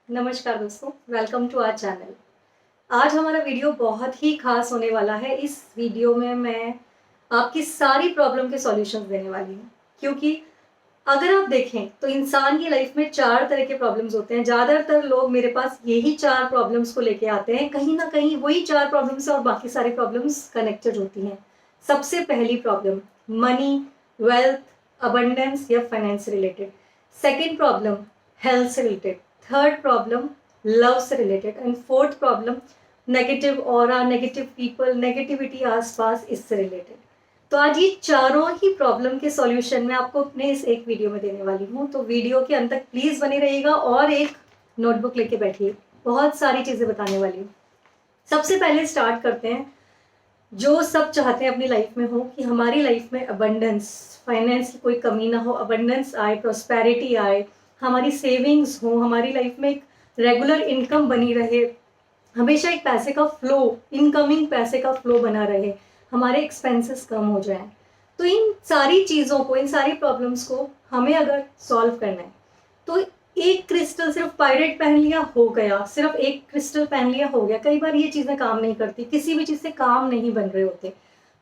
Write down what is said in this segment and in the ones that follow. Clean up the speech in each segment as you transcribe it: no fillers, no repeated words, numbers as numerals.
नमस्कार दोस्तों, welcome to our channel. आज हमारा वीडियो बहुत ही खास होने वाला है। इस वीडियो में मैं आपकी सारी प्रॉब्लम के सॉल्यूशंस देने वाली हूँ, क्योंकि अगर आप देखें तो इंसान की लाइफ में 4 तरह के प्रॉब्लम्स होते हैं। ज़्यादातर लोग मेरे पास यही 4 प्रॉब्लम्स को लेके आते हैं। कहीं न कहीं वही 4 प्रॉब्लम्स और बाकी सारी प्रॉब्लम्स कनेक्टेड होती हैं। सबसे पहली प्रॉब्लम मनी, वेल्थ, अबंडेंस या finance related. Second problem health से रिलेटेड। थर्ड प्रॉब्लम लव से related and fourth problem negative aura, negative people, negativity आसपास, इससे रिलेटेड। तो आज ये चारों ही प्रॉब्लम के सॉल्यूशन मैं आपको अपने इस एक वीडियो में देने वाली हूँ। तो वीडियो के अंत तक प्लीज बने रहिएगा और एक नोटबुक लेके बैठिए, बहुत सारी चीजें बताने वाली हूँ। सबसे पहले स्टार्ट करते हैं। जो सब चाहते हैं अपनी लाइफ में हो कि हमारी लाइफ में अबंडेंस, फाइनेंस की कोई कमी ना हो, अबंडेंस आए, प्रॉस्पेरिटी आए, हमारी सेविंग्स हो, हमारी लाइफ में एक रेगुलर इनकम बनी रहे, हमेशा एक पैसे का फ्लो, इनकमिंग पैसे का फ्लो बना रहे, हमारे एक्सपेंसेस कम हो जाएं। तो इन सारी चीज़ों को, इन सारी प्रॉब्लम्स को हमें अगर सॉल्व करना है तो एक क्रिस्टल, सिर्फ पायरेट पहन लिया हो गया, सिर्फ एक क्रिस्टल पहन लिया हो गया, कई बार ये चीज़ें काम नहीं करती, किसी भी चीज़ से काम नहीं बन रहे होते।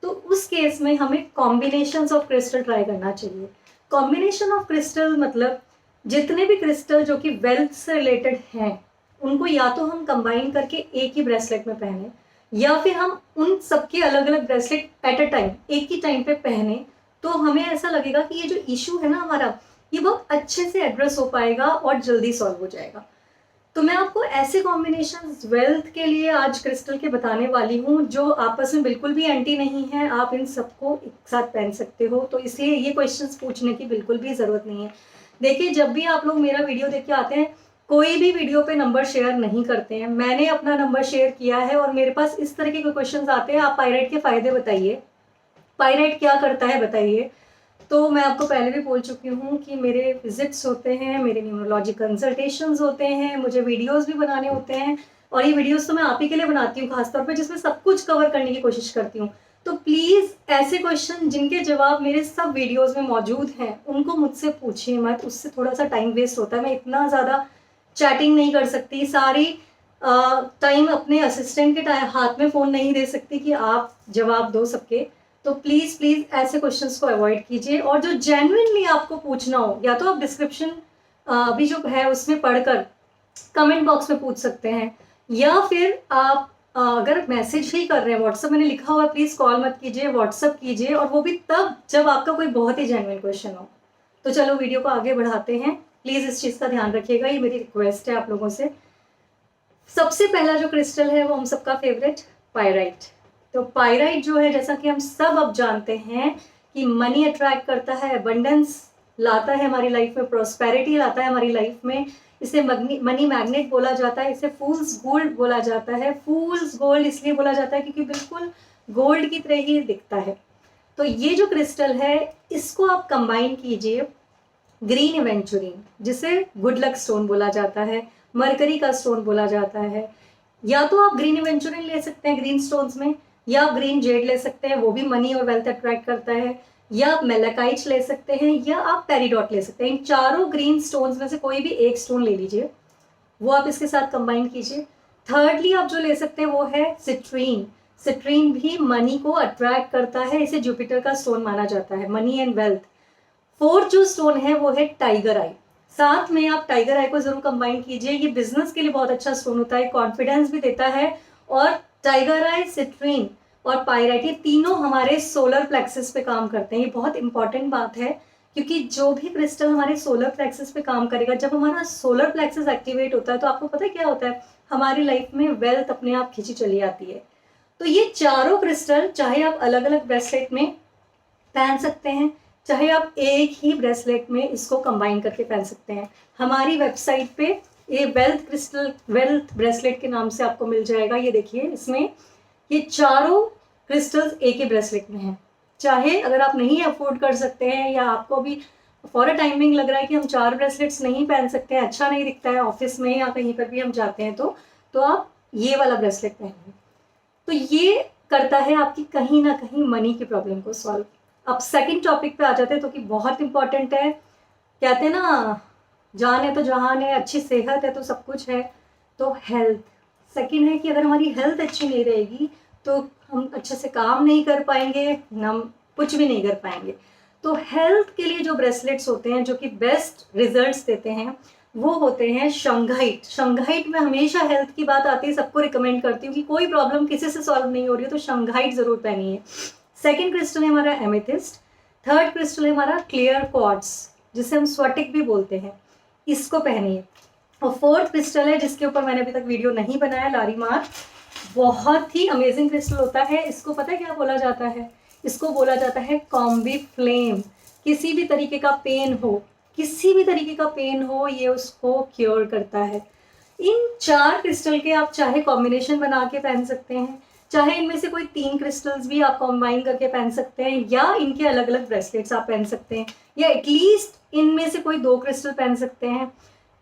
तो उस केस में हमें कॉम्बिनेशंस ऑफ क्रिस्टल ट्राई करना चाहिए। कॉम्बिनेशन ऑफ क्रिस्टल मतलब जितने भी क्रिस्टल जो कि वेल्थ से रिलेटेड हैं, उनको या तो हम कंबाइन करके एक ही ब्रेसलेट में पहने, या फिर हम उन सबके अलग अलग ब्रेसलेट एट अ टाइम, एक ही टाइम पे पहने। तो हमें ऐसा लगेगा कि ये जो इशू है ना हमारा, ये बहुत अच्छे से एड्रेस हो पाएगा और जल्दी सॉल्व हो जाएगा। तो मैं आपको ऐसे कॉम्बिनेशंस वेल्थ के लिए आज क्रिस्टल के बताने वाली हूँ जो आपस में बिल्कुल भी एंटी नहीं है। आप इन सबको एक साथ पहन सकते हो, तो इसलिए ये क्वेश्चंस पूछने की बिल्कुल भी ज़रूरत नहीं है। देखिए, जब भी आप लोग मेरा वीडियो देख के आते हैं, कोई भी वीडियो पे नंबर शेयर नहीं करते हैं। मैंने अपना नंबर शेयर किया है और मेरे पास इस तरह के कोई क्वेश्चंस आते हैं, आप पायरेट के फ़ायदे बताइए, पायरेट क्या करता है बताइए। तो मैं आपको पहले भी बोल चुकी हूँ कि मेरे विजिट्स होते हैं, मेरे न्यूमरोलॉजी कंसल्टेशंस होते हैं, मुझे वीडियोस भी बनाने होते हैं। और ये वीडियोस तो मैं आप ही के लिए बनाती हूँ खासतौर पे, जिसमें सब कुछ कवर करने की कोशिश करती हूँ। तो प्लीज़ ऐसे क्वेश्चन जिनके जवाब मेरे सब वीडियोस में मौजूद हैं, उनको मुझसे पूछिए मत, उससे थोड़ा सा टाइम वेस्ट होता है। मैं इतना ज़्यादा चैटिंग नहीं कर सकती, सारी टाइम अपने असिस्टेंट के हाथ में फ़ोन नहीं दे सकती कि आप जवाब दो सबके। तो प्लीज़ प्लीज़ ऐसे क्वेश्चंस को अवॉइड कीजिए, और जो जेन्युइनली आपको पूछना हो, या तो आप डिस्क्रिप्शन अभी जो है उसमें पढ़कर कमेंट बॉक्स में पूछ सकते हैं, या फिर आप अगर मैसेज ही कर रहे हैं, व्हाट्सअप मैंने लिखा हुआ है, प्लीज़ कॉल मत कीजिए, व्हाट्सअप कीजिए, और वो भी तब जब आपका कोई बहुत ही जेन्युइन क्वेश्चन हो। तो चलो वीडियो को आगे बढ़ाते हैं। प्लीज़ इस चीज़ का ध्यान रखिएगा, ये मेरी रिक्वेस्ट है आप लोगों से। सबसे पहला जो क्रिस्टल है वो हम सबका फेवरेट, पायराइट। तो पायराइट जो है, जैसा कि हम सब अब जानते हैं कि मनी अट्रैक्ट करता है, अबंडेंस लाता है हमारी लाइफ में, प्रोस्पेरिटी लाता है हमारी लाइफ में। इसे मनी मैग्नेट बोला जाता है, इसे फूल्स गोल्ड बोला जाता है। फूल्स गोल्ड इसलिए बोला जाता है क्योंकि बिल्कुल गोल्ड की तरह ही दिखता है। तो ये जो क्रिस्टल है, इसको आप कंबाइन कीजिए ग्रीन एवेंचुरिन, जिसे गुड लक स्टोन बोला जाता है, मरकरी का स्टोन बोला जाता है। या तो आप ग्रीन एवेंचुरिन ले सकते हैं ग्रीन स्टोन्स में, या आप ग्रीन जेड ले सकते हैं, वो भी मनी और वेल्थ अट्रैक्ट करता है। या आप मेलाकाइट ले सकते हैं, या आप पेरिडॉट ले सकते हैं। इन चारों ग्रीन स्टोन्स में से कोई भी एक स्टोन ले लीजिए, वो आप इसके साथ कंबाइन कीजिए। थर्डली आप जो ले सकते हैं वो है सिट्रीन। सिट्रीन भी मनी को अट्रैक्ट करता है, इसे जुपिटर का स्टोन माना जाता है, मनी एंड वेल्थ। फोर्थ जो स्टोन है वो है टाइगर आई। साथ में आप टाइगर आई को जरूर कंबाइन कीजिए, ये बिजनेस के लिए बहुत अच्छा स्टोन होता है, कॉन्फिडेंस भी देता है। और टाइगर आई, सिट्रीन और पायराइट, ये तीनों हमारे सोलर प्लेक्सस पे काम करते हैं। ये बहुत इंपॉर्टेंट बात है, क्योंकि जो भी क्रिस्टल हमारे सोलर प्लेक्सस पे काम करेगा, जब हमारा सोलर प्लेक्सस एक्टिवेट होता है तो आपको पता है क्या होता है, हमारी लाइफ में वेल्थ अपने आप खींची चली आती है। तो ये चारों क्रिस्टल चाहे आप अलग अलग ब्रेसलेट में पहन सकते हैं, चाहे आप एक ही ब्रेसलेट में इसको कंबाइन करके पहन सकते हैं। हमारी वेबसाइट पे ये वेल्थ क्रिस्टल, वेल्थ ब्रेसलेट के नाम से आपको मिल जाएगा। ये देखिए, इसमें ये चारों क्रिस्टल्स एक ही ब्रेसलेट में हैं। चाहे अगर आप नहीं अफोर्ड कर सकते हैं, या आपको भी फॉर अ टाइमिंग लग रहा है कि हम 4 ब्रेसलेट्स नहीं पहन सकते हैं, अच्छा नहीं दिखता है ऑफिस में या कहीं पर भी हम जाते हैं, तो आप ये वाला ब्रेसलेट पहनिए। तो ये करता है आपकी कहीं ना कहीं मनी की प्रॉब्लम को सॉल्व। अब सेकंड टॉपिक पे आ जाते हैं, तो कि बहुत इंपॉर्टेंट है। कहते हैं ना, जान है तो जहान है, अच्छी सेहत है तो सब कुछ है। तो हेल्थ सेकंड है कि अगर हमारी हेल्थ अच्छी नहीं रहेगी तो हम अच्छे से काम नहीं कर पाएंगे, हम कुछ भी नहीं कर पाएंगे। तो हेल्थ के लिए जो ब्रेसलेट्स होते हैं जो कि बेस्ट रिजल्ट्स देते हैं वो होते हैं शंघाइट। शंघाइट में हमेशा हेल्थ की बात आती है, सबको रिकमेंड करती हूँ कि कोई प्रॉब्लम किसी से सॉल्व नहीं हो रही है तो शंघाइट जरूर पहनिए। सेकंड क्रिस्टल है हमारा एमेथिस्ट। थर्ड क्रिस्टल है हमारा क्लियर क्वार्ट्ज जिसे हम स्फटिक भी बोलते हैं, इसको पहनिए। और फोर्थ क्रिस्टल है जिसके ऊपर मैंने अभी तक वीडियो नहीं बनाया, लारीमार। बहुत ही अमेजिंग क्रिस्टल होता है। इसको पता है क्या बोला जाता है? इसको बोला जाता है कॉम्बी फ्लेम। किसी भी तरीके का पेन हो, किसी भी तरीके का पेन हो, ये उसको क्योर करता है। इन 4 क्रिस्टल के आप चाहे कॉम्बिनेशन बना के पहन सकते हैं, चाहे इनमें से कोई 3 क्रिस्टल्स भी आप कंबाइन करके पहन सकते हैं, या इनके अलग अलग ब्रेसलेट्स आप पहन सकते हैं, या एटलीस्ट इनमें से कोई 2 क्रिस्टल पहन सकते हैं,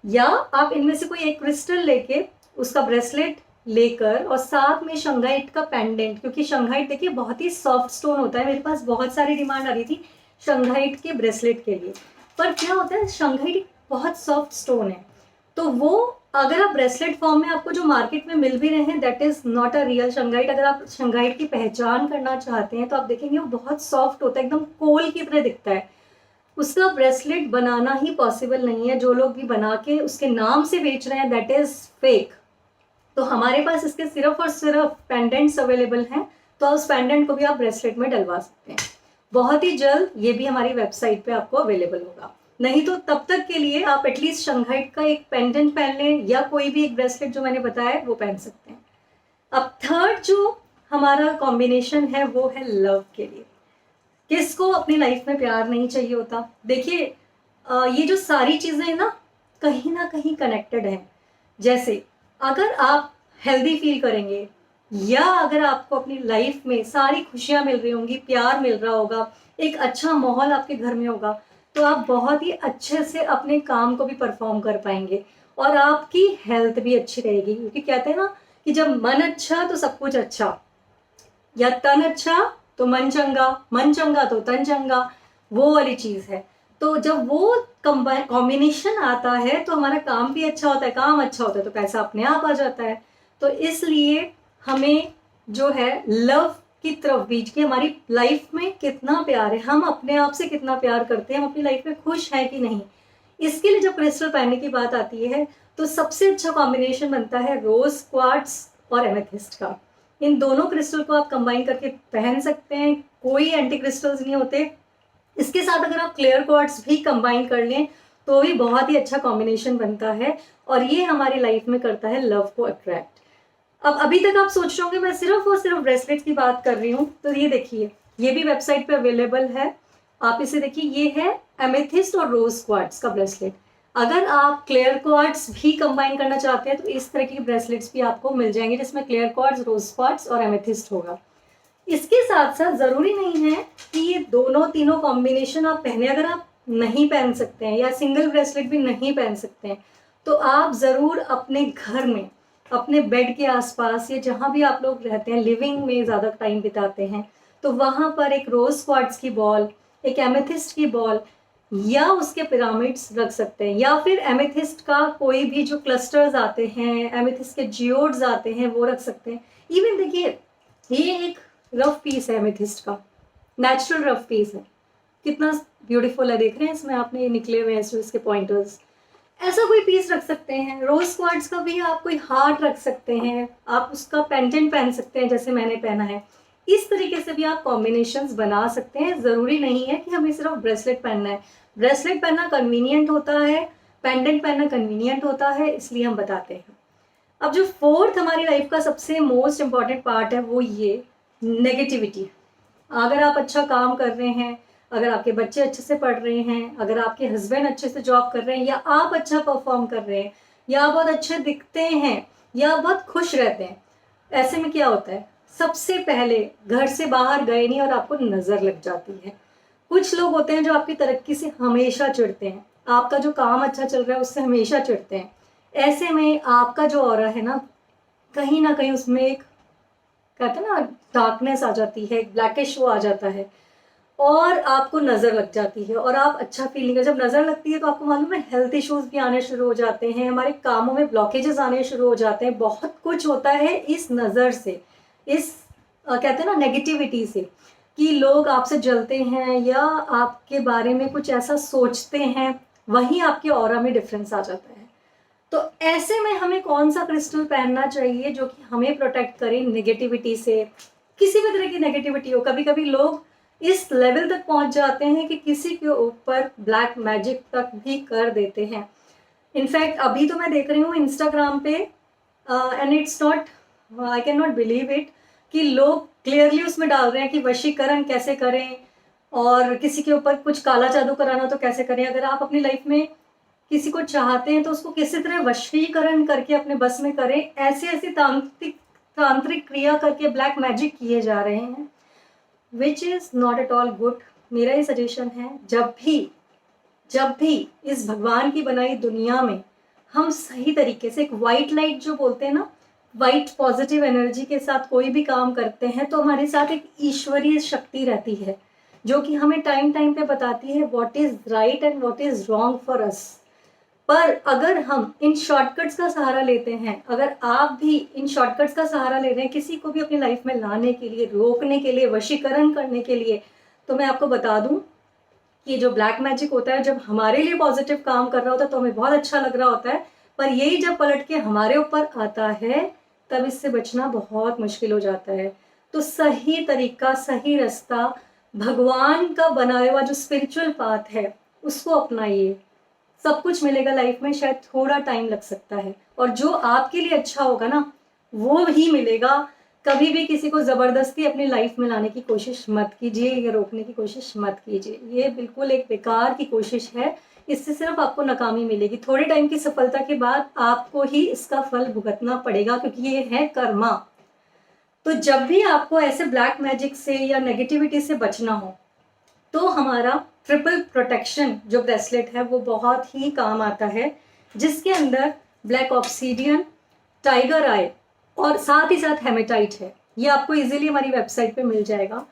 या आप इनमें से कोई एक क्रिस्टल लेके उसका ब्रेसलेट लेकर और साथ में शंघाइट का पेंडेंट, क्योंकि शंघाइट देखिए बहुत ही सॉफ्ट स्टोन होता है। मेरे पास बहुत सारी डिमांड आ रही थी शंघाइट के ब्रेसलेट के लिए, पर क्या होता है शंघाइट बहुत सॉफ्ट स्टोन है, तो वो अगर आप ब्रेसलेट फॉर्म में आपको जो मार्केट में मिल भी रहे हैं that is not a real शंघाइट। अगर आप शंघाइट की पहचान करना चाहते हैं तो आप देखेंगे वो बहुत सॉफ्ट होता है, एकदम कोल की तरह दिखता है। उसका ब्रेसलेट बनाना ही पॉसिबल नहीं है। जो लोग भी बना के उसके नाम से बेच रहे हैं दैट इज फेक। तो हमारे पास इसके सिर्फ और सिर्फ पेंडेंट्स अवेलेबल हैं, तो उस पेंडेंट को भी आप ब्रेसलेट में डलवा सकते हैं। बहुत ही जल्द ये भी हमारी वेबसाइट पे आपको अवेलेबल होगा। नहीं तो तब तक के लिए आप एटलीस्ट शंघाइट का एक पेंडेंट पहन लें, या कोई भी एक ब्रेसलेट जो मैंने बताया है वो पहन सकते हैं। अब थर्ड जो हमारा कॉम्बिनेशन है वो है लव के लिए। किसको अपनी लाइफ में प्यार नहीं चाहिए होता? देखिए ये जो सारी चीजें ना कहीं कनेक्टेड है। जैसे अगर आप हेल्दी फील करेंगे, या अगर आपको अपनी लाइफ में सारी खुशियां मिल रही होंगी, प्यार मिल रहा होगा, एक अच्छा माहौल आपके घर में होगा, तो आप बहुत ही अच्छे से अपने काम को भी परफॉर्म कर पाएंगे और आपकी हेल्थ भी अच्छी रहेगी। क्योंकि कहते हैं ना कि जब मन अच्छा तो सब कुछ अच्छा, या तन अच्छा तो मन चंगा, मन चंगा तो तन चंगा, वो वाली चीज है। तो जब वो कॉम्बिनेशन आता है तो हमारा काम भी अच्छा होता है, काम अच्छा होता है तो पैसा अपने आप आ जाता है। तो इसलिए हमें जो है लव की तरफ बीच की, हमारी लाइफ में कितना प्यार है, हम अपने आप से कितना प्यार करते हैं, हम अपनी लाइफ में खुश हैं कि नहीं, इसके लिए जब क्रिस्टल पहनने की बात आती है तो सबसे अच्छा कॉम्बिनेशन बनता है रोज क्वार्ट्ज और एमेथिस्ट का। इन दोनों क्रिस्टल को आप कंबाइन करके पहन सकते हैं, कोई एंटी क्रिस्टल्स नहीं होते। इसके साथ अगर आप क्लियर क्वार्ट्ज भी कंबाइन कर लें तो भी बहुत ही अच्छा कॉम्बिनेशन बनता है, और ये हमारी लाइफ में करता है लव को अट्रैक्ट। अब अभी तक आप सोच रहे होंगे मैं सिर्फ और सिर्फ ब्रेसलेट की बात कर रही हूँ, तो ये देखिए ये भी वेबसाइट पे अवेलेबल है, आप इसे देखिए। ये है एमेथिस्ट और रोज क्वार्ट्ज का ब्रेसलेट। अगर आप क्लियर क्वार्ट्ज भी कंबाइन करना चाहते हैं तो इस तरह की ब्रेसलेट्स भी आपको मिल जाएंगे जिसमें क्लियर क्वार्ट्ज, रोज क्वार्ट्ज और एमेथिस्ट होगा। इसके साथ साथ जरूरी नहीं है कि ये दोनों तीनों कॉम्बिनेशन आप पहने। अगर आप नहीं पहन सकते हैं या सिंगल ब्रेसलेट भी नहीं पहन सकते हैं तो आप जरूर अपने घर में, अपने बेड के आसपास, या जहां भी आप लोग रहते हैं, लिविंग में ज्यादा टाइम बिताते हैं, तो वहां पर एक रोज क्वार्ट्ज की बॉल, एक एमेथिस्ट की बॉल या उसके पिरामिड्स रख सकते हैं, या फिर एमेथिस्ट का कोई भी जो क्लस्टर्स आते हैं, एमेथिस्ट के जियोड्स आते हैं, वो रख सकते हैं। इवन देखिए ये एक रफ पीस है एमेथिस्ट का, नेचुरल रफ पीस है, कितना ब्यूटीफुल है, देख रहे हैं इसमें आपने निकले हुए हैं इसके पॉइंटर्स। ऐसा कोई पीस रख सकते हैं। रोज क्वार्ट्ज का भी आप कोई हार्ट रख सकते हैं, आप उसका पेंडेंट पहन सकते हैं जैसे मैंने पहना है। इस तरीके से भी आप कॉम्बिनेशंस बना सकते हैं। जरूरी नहीं है कि हमें सिर्फ ब्रेसलेट पहनना है। ब्रेसलेट पहनना कन्वीनियंट होता है, पेंडेंट पहनना कन्वीनियंट होता है, इसलिए हम बताते हैं। अब जो फोर्थ हमारी लाइफ का सबसे मोस्ट इंपॉर्टेंट पार्ट है वो ये नेगेटिविटी। अगर आप अच्छा काम कर रहे हैं, अगर आपके बच्चे अच्छे से पढ़ रहे हैं, अगर आपके हस्बैंड अच्छे से जॉब कर रहे हैं, या आप अच्छा परफॉर्म कर रहे हैं, या बहुत अच्छे दिखते हैं, या बहुत खुश रहते हैं, ऐसे में क्या होता है, सबसे पहले घर से बाहर गए नहीं और आपको नजर लग जाती है। कुछ लोग होते हैं जो आपकी तरक्की से हमेशा चिढ़ते हैं, आपका जो काम अच्छा चल रहा है उससे हमेशा चिढ़ते हैं। ऐसे में आपका जो ऑरा है ना कहीं उसमें एक, कहते हैं ना, डार्कनेस आ जाती है, एक ब्लैकिश वो आ जाता है। और आपको नज़र लग जाती है और आप अच्छा फील नहीं कर। जब नज़र लगती है तो आपको मालूम है हेल्थ इश्यूज भी आने शुरू हो जाते हैं, हमारे कामों में ब्लॉकेजेस आने शुरू हो जाते हैं, बहुत कुछ होता है इस नज़र से, इस कहते हैं ना नेगेटिविटी से, कि लोग आपसे जलते हैं या आपके बारे में कुछ ऐसा सोचते हैं, वहीं आपके ऑरा में डिफरेंस आ जाता है। तो ऐसे में हमें कौन सा क्रिस्टल पहनना चाहिए जो कि हमें प्रोटेक्ट करे नेगेटिविटी से, किसी भी तरह की नेगेटिविटी हो। कभी कभी लोग इस लेवल तक पहुंच जाते हैं कि किसी के ऊपर ब्लैक मैजिक तक भी कर देते हैं। इनफैक्ट अभी तो मैं देख रही हूँ इंस्टाग्राम पे, and it's not, I can not believe it, कि लोग क्लियरली उसमें डाल रहे हैं कि वशीकरण कैसे करें और किसी के ऊपर कुछ काला जादू कराना तो कैसे करें। अगर आप अपनी लाइफ में किसी को चाहते हैं तो उसको किसी तरह वशीकरण करके अपने बस में करें। ऐसी ऐसी तांत्रिक क्रिया करके ब्लैक मैजिक किए जा रहे हैं, which is not at all good. मेरा ये सजेशन है, जब भी इस भगवान की बनाई दुनिया में हम सही तरीके से, एक वाइट लाइट जो बोलते हैं ना, वाइट पॉजिटिव एनर्जी के साथ कोई भी काम करते हैं तो हमारे साथ एक ईश्वरीय शक्ति रहती है जो कि हमें टाइम टाइम पे बताती है what is right and what is wrong for us. पर अगर हम इन शॉर्टकट्स का सहारा लेते हैं, अगर आप भी इन शॉर्टकट्स का सहारा ले रहे हैं किसी को भी अपनी लाइफ में लाने के लिए, रोकने के लिए, वशीकरण करने के लिए, तो मैं आपको बता दूं कि जो ब्लैक मैजिक होता है जब हमारे लिए पॉजिटिव काम कर रहा होता है तो हमें बहुत अच्छा लग रहा होता है, पर यही जब पलट के हमारे ऊपर आता है तब इससे बचना बहुत मुश्किल हो जाता है। तो सही तरीका, सही रास्ता, भगवान का बनाया हुआ जो स्पिरिचुअल पाथ है उसको अपनाइए। सब कुछ मिलेगा लाइफ में, शायद थोड़ा टाइम लग सकता है, और जो आपके लिए अच्छा होगा ना वो ही मिलेगा। कभी भी किसी को जबरदस्ती अपनी लाइफ में लाने की कोशिश मत कीजिए या रोकने की कोशिश मत कीजिए, ये बिल्कुल एक बेकार की कोशिश है। इससे सिर्फ आपको नाकामी मिलेगी, थोड़े टाइम की सफलता के बाद आपको ही इसका फल भुगतना पड़ेगा, क्योंकि ये है कर्मा। तो जब भी आपको ऐसे ब्लैक मैजिक से या नेगेटिविटी से बचना हो तो हमारा ट्रिपल प्रोटेक्शन जो ब्रेसलेट है वो बहुत ही काम आता है, जिसके अंदर ब्लैक ऑब्सीडियन, टाइगर आई और साथ ही साथ हेमेटाइट है। ये आपको इजीली हमारी वेबसाइट पे मिल जाएगा।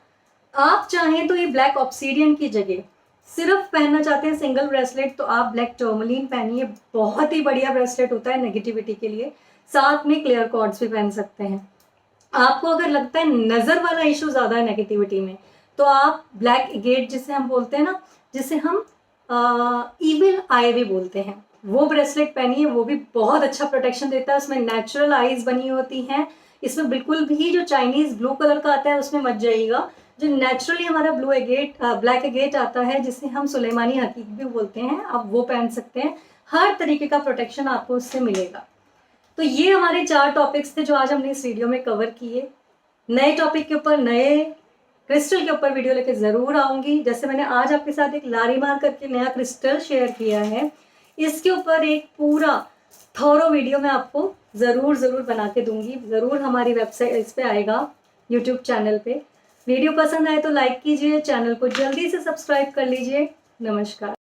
आप चाहें तो ये ब्लैक ऑब्सीडियन की जगह सिर्फ पहनना चाहते हैं सिंगल ब्रेसलेट तो आप ब्लैक टर्मलिन पहनिए, बहुत ही बढ़िया ब्रेसलेट होता है नेगेटिविटी के लिए। साथ में क्लियर कॉर्ड्स भी पहन सकते हैं। आपको अगर लगता है नज़र वाला इशू ज़्यादा है नेगेटिविटी में तो आप ब्लैक एगेट जिसे हम बोलते हैं ना, जिसे हम इविल आई भी बोलते हैं, वो ब्रेसलेट पहनिए, वो भी बहुत अच्छा प्रोटेक्शन देता है। उसमें नेचुरल आईज बनी होती हैं। इसमें बिल्कुल भी जो चाइनीज ब्लू कलर का आता है उसमें मत जाइएगा। जो नेचुरली हमारा ब्लू एगेट, ब्लैक एगेट आता है जिसे हम सुलेमानी हकीक भी बोलते हैं, आप वो पहन सकते हैं। हर तरीके का प्रोटेक्शन आपको उससे मिलेगा। तो ये हमारे 4 टॉपिक्स थे जो आज हमने इस वीडियो में कवर किए। नए टॉपिक के ऊपर, नए क्रिस्टल के ऊपर वीडियो लेके ज़रूर आऊँगी। जैसे मैंने आज आपके साथ एक लारीमार करके नया क्रिस्टल शेयर किया है, इसके ऊपर एक पूरा थॉरो वीडियो मैं आपको ज़रूर बना के दूंगी। ज़रूर हमारी वेबसाइट इस पे आएगा, यूट्यूब चैनल पे। वीडियो पसंद आए तो लाइक कीजिए, चैनल को जल्दी से सब्सक्राइब कर लीजिए। नमस्कार।